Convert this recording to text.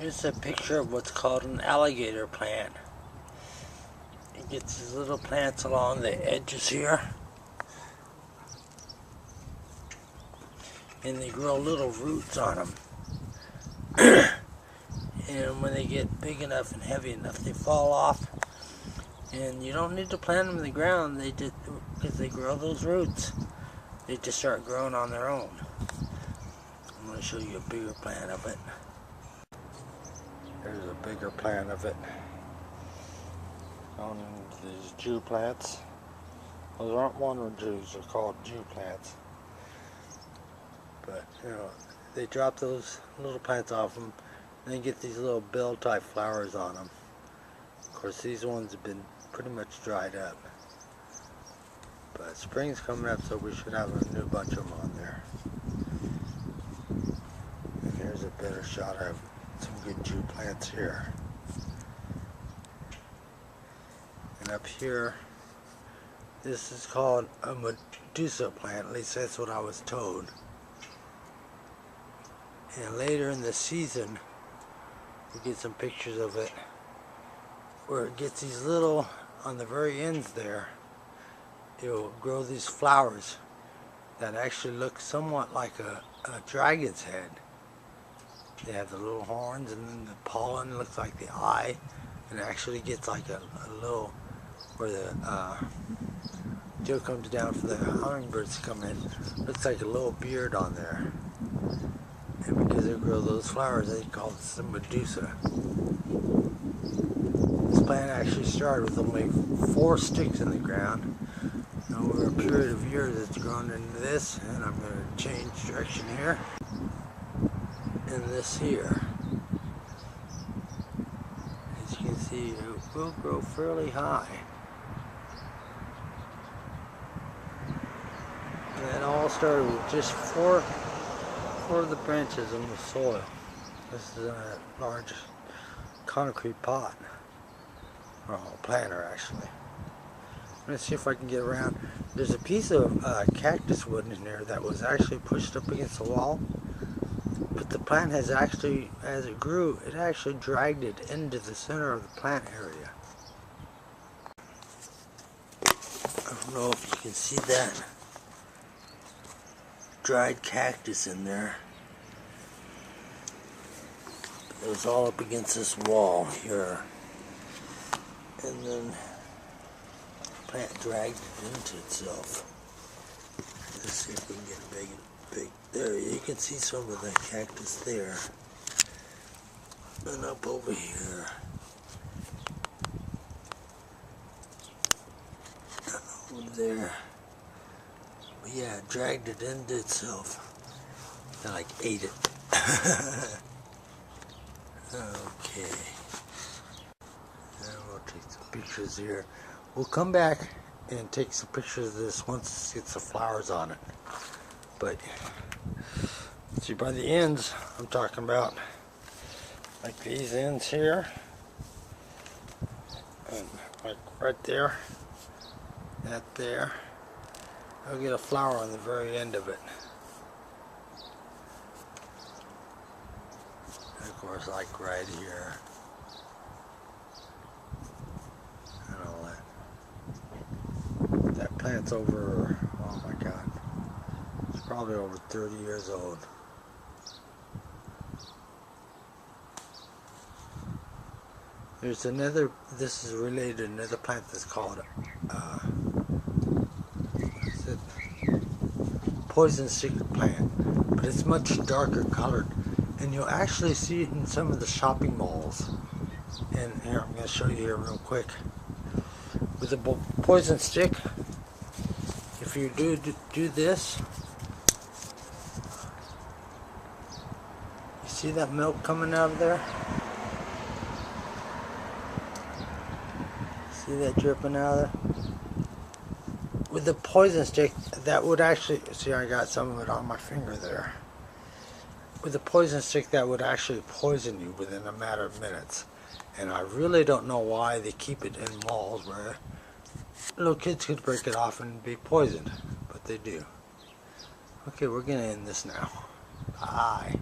Here's a picture of what's called an alligator plant. It gets these little plants along the edges here, and they grow little roots on them. And when they get big enough and heavy enough, they fall off. And you don't need to plant them in the ground. They just, because they grow those roots, they just start growing on their own. I'm going to show you a bigger plant of it. Here's a bigger plant of it. On these Jew plants. Those aren't wonder Jews, they're called Jew plants. But, you know, they drop those little plants off them, and they get these little bell-type flowers on them. Of course, these ones have been pretty much dried up. But spring's coming up, so we should have a new bunch of them on there. And here's a better shot of some good Jew plants here. And up here, this is called a Medusa plant, at least that's what I was told. And later in the season, we get some pictures of it, where it gets these little, on the very ends there, it'll grow these flowers that actually look somewhat like a dragon's head. They have the little horns, and then the pollen looks like the eye, and it actually gets like a little, where the dew comes down for the hummingbirds to come in, looks like a little beard on there. And because they grow those flowers, they call this the Medusa. This plant actually started with only 4 sticks in the ground. And over a period of years, it's grown into this, and I'm going to change direction here. And this here. As you can see, it will grow fairly high. And that all started with just four of the branches in the soil. This is a large concrete pot, or a planter actually. Let's see if I can get around. There's a piece of cactus wood in there that was actually pushed up against the wall, but the plant has actually, as it grew, it actually dragged it into the center of the plant area. I don't know if you can see that dried cactus in there. It was all up against this wall here, and then the plant dragged it into itself. Let's see if we can get big. There, you can see some of the cactus there, and up over here, and over there. But yeah, it dragged it into itself. I like ate it. Okay. Now we'll take some pictures here. We'll come back and take some pictures of this once it gets the flowers on it. But see, by the ends, I'm talking about like these ends here, and like right there, that there. I'll get a flower on the very end of it. And of course, like right here. And all that. That plant's over, oh my God, it's probably over 30 years old. There's another, this is related to another plant that's called poison stick plant, but it's much darker colored, and you'll actually see it in some of the shopping malls. And here, I'm going to show you here real quick. With the poison stick, if you do this, you see that milk coming out of there? See that dripping out of there? With the poison stick, that would actually, see, I got some of it on my finger there. With the poison stick, that would actually poison you within a matter of minutes. And I really don't know why they keep it in malls where little kids could break it off and be poisoned, but they do. Okay, we're gonna end this now. Bye.